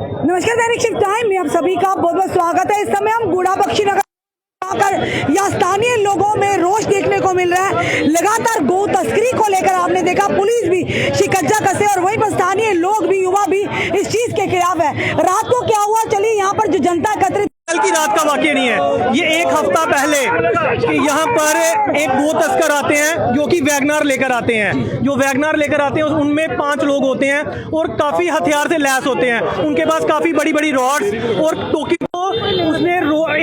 नमस्कार, दैनिक shift time में आप सभी का बहुत बहुत स्वागत है। इस समय हम गुड़ा बख्शीनगर या स्थानीय लोगों में रोष देखने को मिल रहा है। लगातार गौ तस्करी को लेकर आपने देखा पुलिस भी शिकंजा कसे और वहीं पर स्थानीय लोग भी, युवा भी इस चीज के खिलाफ है। रात को क्या हुआ, चलिए यहाँ पर जो जनता एकत्रित, कल की रात का वाकया नहीं है, ये एक हफ्ता पहले कि यहाँ पर एक गो तस्कर आते हैं जो कि वैगनार लेकर आते हैं। जो वैगनार लेकर आते हैं उनमें 5 लोग होते हैं और काफ़ी हथियार से लैस होते हैं। उनके पास काफ़ी बड़ी बड़ी रॉड्स और टोकी को उसने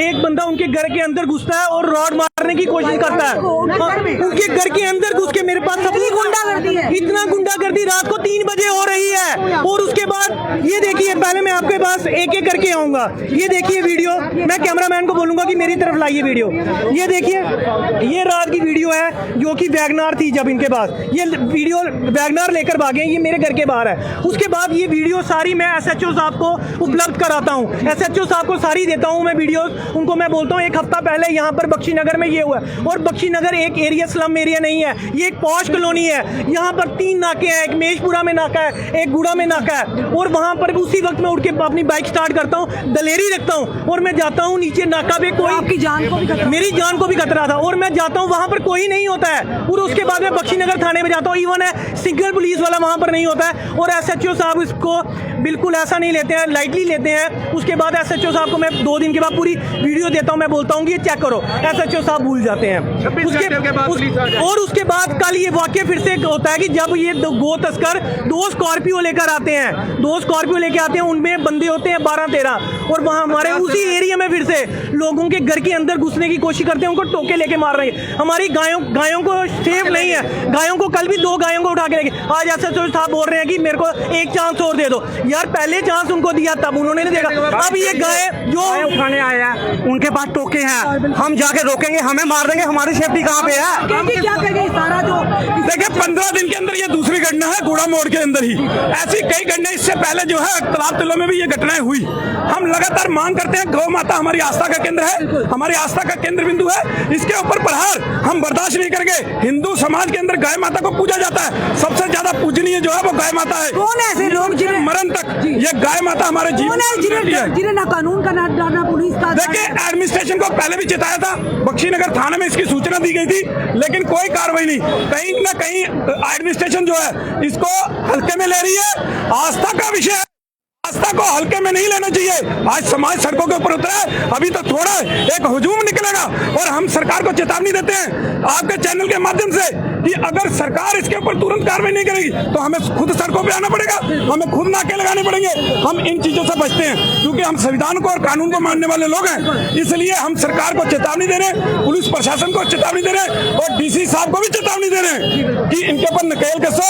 एक बंदा उनके घर के अंदर घुसता है और रॉड मारने की कोशिश करता है। उनके घर के अंदर घुस के मेरे पास इतना गुंडागर्दी रात को 3 बजे हो रही है। और उसके बाद ये देखिए, पहले मैं आपके पास एक एक करके आऊंगा। ये देखिए वीडियो, मैं कैमरामैन को बोलूंगा कि मेरी तरफ लाइए वीडियो। ये देखिए, ये रात की वीडियो है जो कि वैगनार थी जब इनके पास। ये वीडियो वैगनार लेकर भागे, ये मेरे घर के बाहर है। उसके बाद ये वीडियो सारी मैं SHO साहब को उपलब्ध कराता हूँ, SHO साहब को सारी देता हूँ मैं वीडियो। उनको मैं बोलता हूँ एक हफ्ता पहले यहाँ पर बख्शीनगर में ये हुआ है। और बख्शीनगर एक एरिया स्लम एरिया नहीं है, ये एक पॉश कॉलोनी है। यहाँ पर 3 नाके हैं, एक मेशपुरा में नाका है, एक गुड़ा में नाका है। और वहाँ पर उसी वक्त मैं उठ के अपनी बाइक स्टार्ट करता हूँ, दलेरी रखता हूँ और मैं जाता हूँ नीचे नाका पे। कोई आपकी जान को भी खतरा, मेरी जान को भी खतरा था और मैं जाता हूँ, वहाँ पर कोई नहीं होता है। और उसके बाद मैं बख्शीनगर थाने में जाता हूँ, इवन है सिंगल पुलिस वाला वहाँ पर नहीं होता है। और SHO साहब इसको बिल्कुल ऐसा नहीं लेते हैं, लाइटली लेते हैं। उसके बाद SHO साहब को मैं 2 दिन के बाद पूरी वीडियो देता हूँ, मैं बोलता हूँ कि ये चेक करो। SHO साहब भूल जाते हैं। और उसके बाद कल ये वाक्य फिर से होता है कि जब ये गो तस्कर 2 स्कॉर्पियो लेकर आते हैं, 2 स्कॉर्पियो लेकर आते हैं, उनमें बंदे होते हैं 12-13। और वहाँ हमारे उसी एरिया में फिर से लोगों के घर के अंदर घुसने की कोशिश करते हैं, उनको टोके लेके मार रहे हैं। हमारी गायों को सेफ नहीं है। गायों को कल भी 2 गायों को उठा के लेके, आज SHO साहब बोल रहे हैं कि मेरे को एक चांस और दे दो। यार पहले चांस उनको दिया तब उन्होंने नहीं देखा। अब ये गाय जो उठाने आए हैं, उनके पास टोके हैं, हम जाके रोकेंगे, हमें मार देंगे, हमारी सेफ्टी कहाँ पे है? क्या कहेंगे सारा जो देखिए 15 दिन के अंदर ये दूसरी घटना है गुड़ा मोड़ के अंदर ही। ऐसी कई घटनाएं इससे पहले जो है तालाब तिलों में भी ये घटनाएं हुई। हम लगातार मांग करते हैं, गौ माता हमारी आस्था का केंद्र है, हमारी आस्था का केंद्र बिंदु है। इसके ऊपर प्रहार हम बर्दाश्त नहीं करेंगे। हिंदू समाज के अंदर गाय माता को पूजा जाता है, सबसे ज्यादा पूजनीय जो है वो गाय माता है। कौन ऐसे लोग जिन्हें मरण तक ये गाय माता हमारे जीवन जिन्हें ना कानून का ना पुलिस का। देखिए एडमिनिस्ट्रेशन को पहले भी चेताया था, बख्शीनगर थाने में इसकी सूचना दी गई थी, लेकिन कोई कार्रवाई नहीं। कहीं ना कहीं एडमिनिस्ट्रेशन जो है इसको हल्के में ले रही है। आस्था का विषय है, आस्था को हल्के में नहीं लेना चाहिए। आज समाज सड़कों के ऊपर उतरा है, अभी तो थोड़ा एक हुजूम निकलेगा। और हम सरकार को चेतावनी देते हैं आपके चैनल के माध्यम से कि अगर सरकार इसके ऊपर तुरंत कार्रवाई नहीं करेगी तो हमें खुद सड़कों पे आना पड़ेगा, हमें खुद नाके लगाने पड़ेंगे। हम इन चीजों से बचते हैं क्योंकि हम संविधान को और कानून को मानने वाले लोग हैं। इसलिए हम सरकार को चेतावनी दे रहे हैं, पुलिस प्रशासन को चेतावनी दे रहे हैं और DC साहब को भी चेतावनी दे रहे हैं कि इनके ऊपर नकेल कसो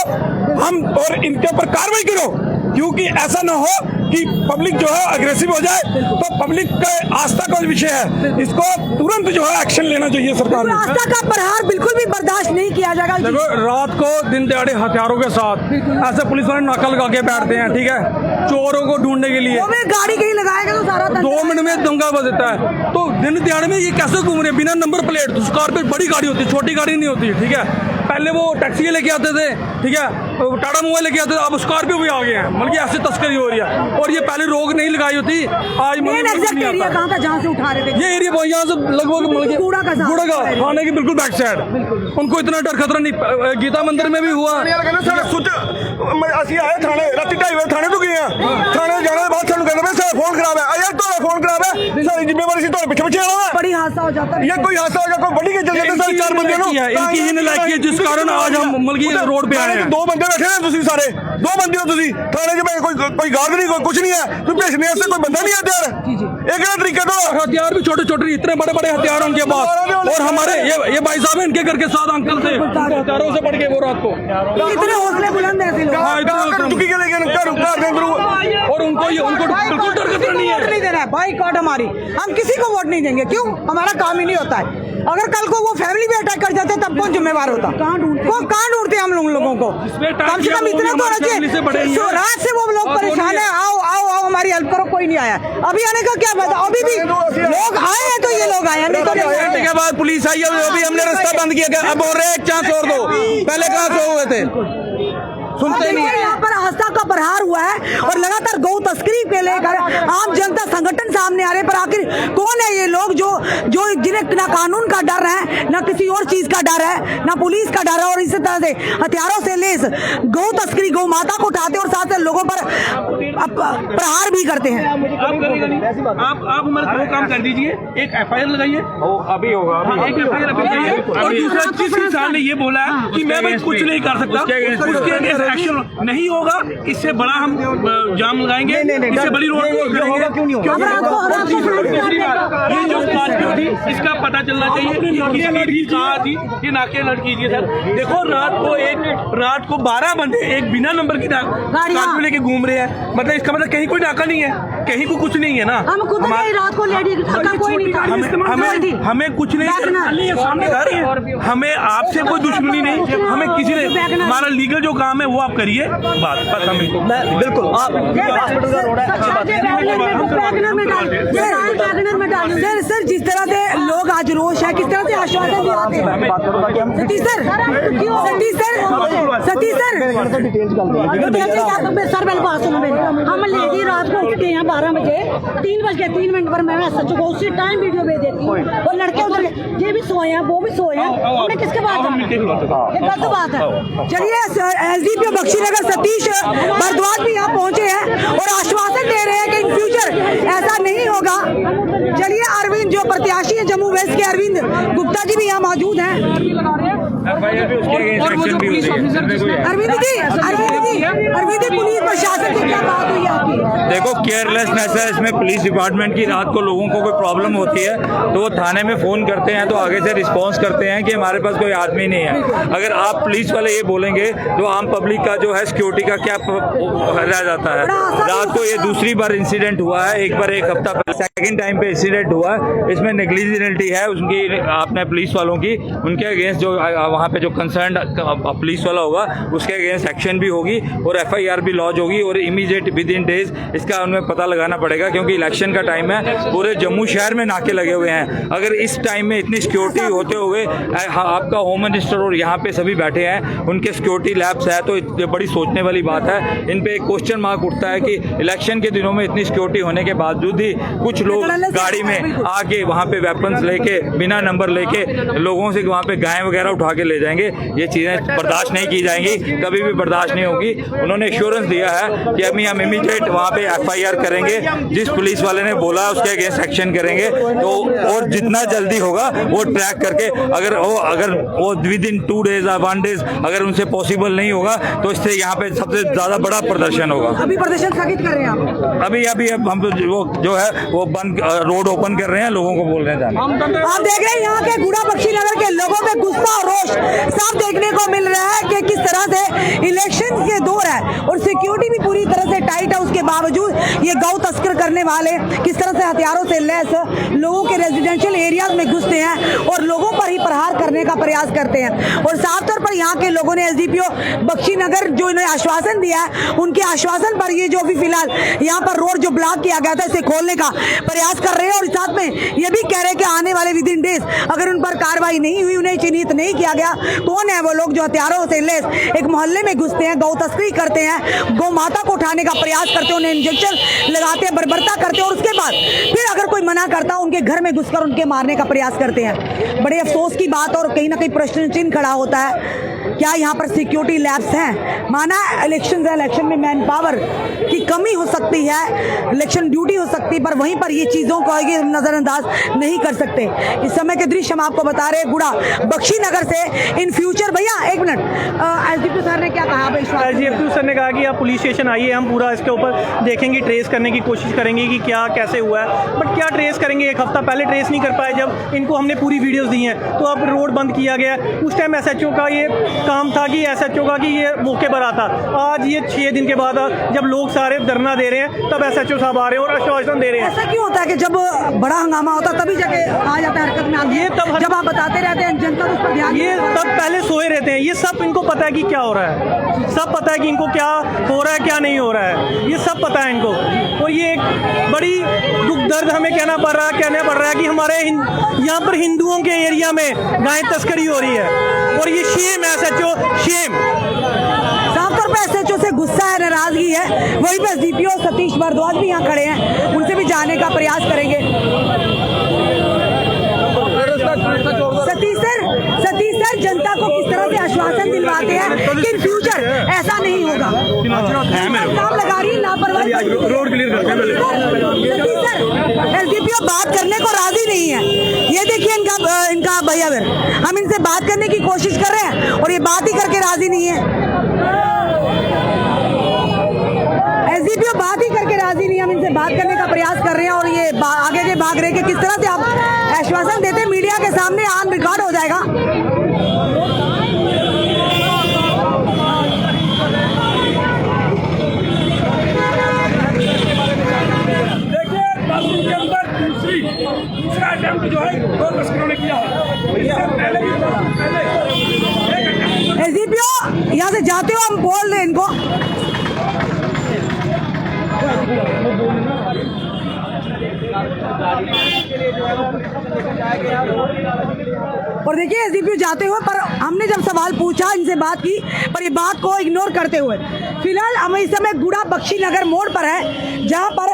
हम और इनके ऊपर कार्रवाई करो। क्योंकि ऐसा ना हो कि पब्लिक जो है अग्रेसिव हो जाए। तो पब्लिक का आस्था का विषय है, इसको तुरंत जो है एक्शन लेना चाहिए सरकार ने। आस्था का प्रहार बिल्कुल भी बर्दाश्त नहीं किया जाएगा। देखो रात को दिन दहाड़े हथियारों के साथ ऐसे पुलिस वाले नाका लगा के बैठते हैं, ठीक है, चोरों को ढूंढने के लिए। गाड़ी कहीं लगाएगा तो सारा 2 मिनट में दंगा बज देता है। तो दिन दहाड़े में ये कैसे घूम रहे बिना नंबर प्लेट? तो स्कॉर्पियो बड़ी गाड़ी होती है, छोटी गाड़ी नहीं होती, ठीक है। पहले वो टैक्सी लेके आते थे, ठीक है, टाटा मोबाइल लेके आते थे, अब स्कॉर्पियो भी आ गए हैं। मतलब ऐसी तस्करी हो रही है और ये पहले रोक नहीं लगाई होती। आज कहाँ था जहाँ से उठा रहे थे? ये एरिया बहुत यहाँ से लगभग गुड़ा का थाने की बिल्कुल बैक साइड। उनको इतना डर खतरा नहीं। गीता मंदिर में भी हुआ। ਅਸੀਂ ਆਏ ਥਾਣੇ ਰਾਤੀ 2:30 ਵਜੇ ਥਾਣੇ ਤੋਂ ਗਏ ਆ। ਥਾਣੇ ਜਾਣੇ ਬਾਅਦ ਸਾਨੂੰ ਕਹਿੰਦੇ ਵੇ ਸਰ फोन खराब है। यार तो फोन खराब है, सारी जिम्मेवारी से पीछे पीछे आना है। बड़ी हादसा हो जाता है। ये कोई हादसा हो जाए, कोई बड़ी के चल जाते सर 4 बंदे इनकी ही नलायकी है जिस कारण आज हम मतलब रोड पे आए हैं। 2 बंदे बैठे हैं, तुसी सारे 2 बंदे हो तुसी थाने के। कोई गार्ड नहीं, कोई कुछ नहीं है, तुम भेजने से कोई बंदा नहीं है तैयार। एक तरीका तो हथियार भी छोटे छोटे, इतने बड़े बड़े हथियार उनके पास। और हमारे ये भाई साहब इनके घर के साथ अंकल थे, हथियारों से पड़ गए वो रात को। इतने हौसले बुलंद है लोग। और उनको बिल्कुल डर खतरा नहीं है। नहीं देना है बाइकआउट हमारी, हम किसी को वोट नहीं देंगे। क्यों? हमारा काम ही नहीं होता है। अगर कल को वो फैमिली पे अटैक कर जाते तब कौन जिम्मेवार होता? कहाँ ढूंढते हम लोगों को? कम से कम इतना तो होना चाहिए। रात से वो लोग परेशान है, आओ आओ आओ हमारी हेल्प करो, कोई नहीं आया। अभी आने का क्या बात? अभी भी लोग आए हैं तो ये लोग आए हैं, नहीं तो घंटे के बाद पुलिस आई है, अभी हमने रास्ता बंद किया। अब बोल रहे 1 चांस और दो, पहले कहाँ से हुए थे? सुनते नहीं है। यहाँ पर आस्था का प्रहार हुआ है और लगातार गौ तस्करी के लेकर आम जनता संगठन सामने आ रहे, पर आखिर कौन है ये लोग जो जिन्हें ना कानून का डर है, ना किसी और चीज का डर है, ना पुलिस का डर है, और इसी तरह से हथियारों से लेस गौ तस्करी, गौ माता को उठाते और साथ साथ लोगों पर प्रहार भी करते हैं। आप हमारे दो काम कर दीजिए, एक FIR लगाइए, अभी होगा, एक FIR लगाइए, और दूसरा जिस इंसान ने ये बोला है कि मैं भाई कुछ नहीं कर सकता, उसके अगेंस्ट एक्शन नहीं होगा, इससे बड़ा हम जाम लगाएंगे, इससे बड़ी रोड करेंगे। ये जो स्कॉर्पियो थी इसका पता चलना चाहिए कि किसकी कहाँ थी, ये नाके लड़ कीजिए सर। देखो रात को 12 बंदे एक बिना नंबर की स्कॉर्पियो लेके घूम रहे हैं, मतलब इसका मतलब कहीं कोई नाका नहीं है, कहीं को कुछ नहीं है ना। हम खुद रात को लेडी कोई नहीं था, हमें कुछ नहीं, हमें आपसे कोई दुश्मनी नहीं, हमें किसी ने, हमारा लीगल जो काम है वो आप करिए, बात बस हमें बिल्कुल आप हॉस्पिटल का रोड है। सर जिस तरह से लोग आज रोष है, किस तरह से आश्वासन दिलाते हैं सतीश सर, सर मेरे पास सुनो, हम लेडी रात को उठते हैं 12 बजे, 3:03 पर मैं सच को उसी टाइम वीडियो भेज देती हूँ, और लड़के उधर ये भी सोए हैं, वो भी सोए हैं, हमने किसके बात है, ये गलत बात है। चलिए SDPO बख्शीनगर सतीश भारद्वाज भी यहाँ पहुँचे हैं और आश्वासन दे रहे हैं कि इन फ्यूचर ऐसा नहीं होगा। चलिए अरविंद जो प्रत्याशी है जम्मू वेस्ट के, अरविंद गुप्ता जी भी यहाँ मौजूद हैं। अरविंद जी पुलिस प्रशासन से क्या बात हुई आपकी? देखो केयरलेसनेस है इसमें पुलिस डिपार्टमेंट की। रात को लोगों को कोई प्रॉब्लम होती है तो वो थाने में फ़ोन करते हैं, तो आगे से रिस्पांस करते हैं कि हमारे पास कोई आदमी नहीं है। अगर आप पुलिस वाले ये बोलेंगे तो आम पब्लिक का जो है सिक्योरिटी का क्या रह जाता है। रात को ये दूसरी बार इंसिडेंट हुआ है, एक बार 1 हफ्ता पहले सेकंड टाइम पे इंसिडेंट हुआ है। इसमें नेग्लिजिबिलिटी है उनकी, अपने पुलिस वालों की, उनके अगेंस्ट जो वहाँ पे जो कंसर्न पुलिस वाला होगा उसके अगेंस्ट एक्शन भी होगी और FIR भी लॉन्च होगी, और इमीडिएट विद इन डेज इसका उनमें पता लगाना पड़ेगा, क्योंकि इलेक्शन का टाइम है, पूरे जम्मू शहर में नाके लगे हुए हैं। अगर इस टाइम में इतनी सिक्योरिटी होते हुए आपका होम मिनिस्टर और यहाँ पे सभी बैठे हैं, उनके सिक्योरिटी लैब्स है, तो ये बड़ी सोचने वाली बात है। इन पे एक क्वेश्चन मार्क उठता है कि इलेक्शन के दिनों में इतनी सिक्योरिटी होने के बावजूद ही कुछ लोग गाड़ी में आके वहाँ पे वेपन्स लेके, बिना नंबर लेके लोगों से वहाँ पे गाय वगैरह उठा के ले जाएंगे। ये चीज़ें बर्दाश्त नहीं की जाएंगी, कभी भी बर्दाश्त नहीं होगी। उन्होंने एश्योरेंस दिया है कि अभी हम इमीडिएट वहाँ पे FIR करेंगे, जिस पुलिस वाले ने बोला उसके अगेंस्ट एक्शन करेंगे, तो और जितना जल्दी होगा वो ट्रैक करके, अगर वो विद इन 2 days या 1 day अगर उनसे पॉसिबल नहीं होगा तो इससे यहाँ पे सबसे ज़्यादा बड़ा प्रदर्शन होगा। अभी प्रदर्शन स्थगित कर रहे हैं आप? अभी हम वो जो है वो बंद, रोड ओपन कर रहे हैं, लोगों को बोल रहे हैं जाने। आप देख रहे हैं यहाँ के गुड़ा बख्शीनगर के लोगों में गुस्सा और रोष साफ देखने को मिल रहा है कि किस तरह से इलेक्शन के दौर है और सिक्योरिटी भी पूरी तरह से टाइट है, उसके बावजूद ये गौ तस्कर करने वाले किस तरह से हथियारों से लैस लोगों के रेजिडेंशियल एरियाज में घुसते हैं और लोगों पर ही प्रहार करने का प्रयास करते हैं। और साफ तौर पर यहाँ के लोगों ने SDPO बख्शीनगर जो इन्हें आश्वासन दिया है, उनके आश्वासन पर ये जो भी फिलहाल यहाँ पर रोड जो ब्लॉक किया गया था इसे खोलने का प्रयास कर रहे हैं, और साथ में ये भी कह रहे हैं कि आने वाले विद इन डेज अगर उन पर कार्रवाई नहीं हुई, उन्हें चिन्हित नहीं किया गया, कौन है वो लोग जो हथियारों से लैस एक मोहल्ले में घुसते हैं, गौ तस्करी करते हैं, गौ माता को उठाने का प्रयास करते हैं, उन्हें इंजेक्शन लगाते हैं, बर्बरता करते हैं, और उसके बाद फिर अगर कोई मना करता है उनके घर में घुसकर उनके मारने का प्रयास करते हैं। बड़े अफसोस की बात, और कहीं ना कहीं प्रश्न चिन्ह खड़ा होता है, क्या यहाँ पर सिक्योरिटी लैब्स हैं? माना इलेक्शन है, इलेक्शन में मैन पावर की कमी हो सकती है, इलेक्शन ड्यूटी हो सकती है, पर वहीं पर ये चीज़ों को नज़रअंदाज नहीं कर सकते। इस समय के दृश्य हम आपको बता रहे हैं गुड़ा बख्शीनगर से। इन फ्यूचर भैया एक मिनट, SDPO सर ने क्या कहा? SDPO सर ने कहा कि आप पुलिस स्टेशन आइए, हम पूरा इसके ऊपर देखेंगे, ट्रेस करने की कोशिश करेंगे कि क्या कैसे हुआ है। बट क्या ट्रेस करेंगे, 1 हफ्ता पहले ट्रेस नहीं कर पाए जब इनको हमने पूरी वीडियोस दी हैं, तो अब रोड बंद किया गया। उस टाइम SHO का ये काम था कि SHO का कि ये मौके पर आता। आज ये 6 दिन के बाद जब लोग सारे धरना दे रहे हैं तब SHO साहब आ रहे हैं और आश्वासन दे रहे हैं। ऐसा क्यों होता है कि जब बड़ा हंगामा होता तभी जाके आ जाता है हरकत में? ये तब जब आप बताते रहते हैं जनता उस पर ध्यान, ये तब पहले सोए रहते हैं। ये सब इनको पता है कि क्या हो रहा है, सब पता है कि इनको क्या हो रहा है क्या नहीं हो रहा है, ये सब पता है इनको। और ये एक बड़ी दुख दर्द हमें कहना पड़ रहा है कि हमारे यहाँ पर हिंदुओं के एरिया में गाय तस्करी हो रही है, और ये शेम है SHO, शेम। साफ तौर तरफ एसएचओ से गुस्सा है, नाराजगी है, वहीं पे एसडीपीओ सतीश भारद्वाज भी यहाँ खड़े हैं, उनसे भी जानने का प्रयास करेंगे। सतीश सर जनता को किस तरह से आश्वासन दिलवाते हैं कि इन फ्यूचर ऐसा नहीं होगा? काम लगा रही है लापरवाही, रोड क्लियर करते हैं। सतीश सर एसडीपीओ बात करने को राजी नहीं है। ये देखिए इनका बिहेवियर, हम इनसे बात करने की कोशिश कर रहे हैं और ये बात ही करके राजी नहीं है। एसडीपीओ बात ही करके राजी नहीं है, हम इनसे बात करने का प्रयास कर रहे हैं और ये आगे के भाग रहे कि किस तरह से आप आश्वासन देते मीडिया के सामने ऑन रिकॉर्ड हो जाएगा। दूसरा अटेम्प्ट जो है दो तस्करों ने किया है। एसडीपीओ यहाँ से जाते हो, हम बोल रहे इनको। और देखिए एसडीपीओ जाते हुए, पर हमने जब सवाल पूछा, इनसे बात की, पर ये बात को इग्नोर करते हुए। फिलहाल हम इस समय गुड़ा बख्शी नगर मोड़ पर है, जहां पर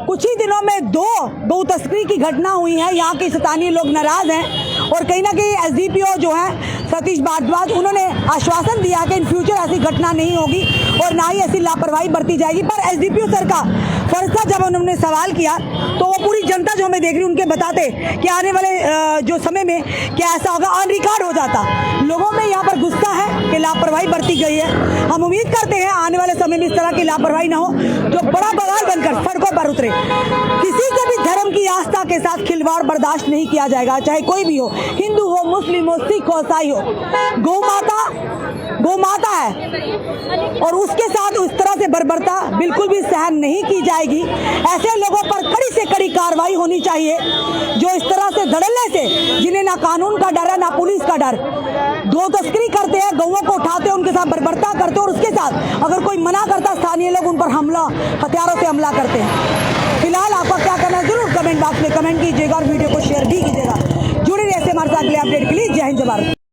कुछ ही दिनों में दो तस्करी की घटना हुई है। यहाँ के स्थानीय लोग नाराज हैं और कहीं ना कहीं एसडीपीओ जो है सतीश भारद्वाज, उन्होंने आश्वासन दिया कि इन फ्यूचर ऐसी घटना नहीं होगी और ना ही ऐसी लापरवाही बरती जाएगी। पर एसडीपीओ सर का फर्ज था, जब उन्होंने सवाल किया तो वो पूरी जनता जो हमें देख रही उनके बताते कि आने वाले जो समय में क्या ऐसा होगा, ऑन रिकॉर्ड हो जाता। लोगों में यहाँ पर गुस्सा है कि लापरवाही बरती गई है। हम उम्मीद करते हैं आने वाले समय में इस तरह की लापरवाही ना हो, जो बड़ा बवाल बनकर सड़कों पर उतरे। किसी से भी धर्म की आस्था के साथ खिलवाड़ बर्दाश्त नहीं किया जाएगा, चाहे कोई भी हो, हिंदू हो, मुस्लिम हो, सिख हो, ईसाई हो। गौ माता है और उसके साथ उस तरह से बर्बरता बिल्कुल भी सहन नहीं की जाएगी। ऐसे लोगों पर कड़ी से कड़ी कार्रवाई होनी चाहिए जो इस तरह से धड़ल्ले से, जिन्हें ना कानून का डर है ना पुलिस का डर, दो तस्करी करते हैं, गौओं को उठाते हैं, उनके साथ बर्बरता करते हैं और उसके साथ अगर कोई मना करता, स्थानीय लोग उन पर हथियारों से हमला करते हैं। फिलहाल आपका क्या करना है जरूर कमेंट बॉक्स में कमेंट कीजिएगा और वीडियो को शेयर भी कीजिएगा। जुड़े रहिए हमारे साथ अगले अपडेट के लिए। जय हिंद, जय भारत।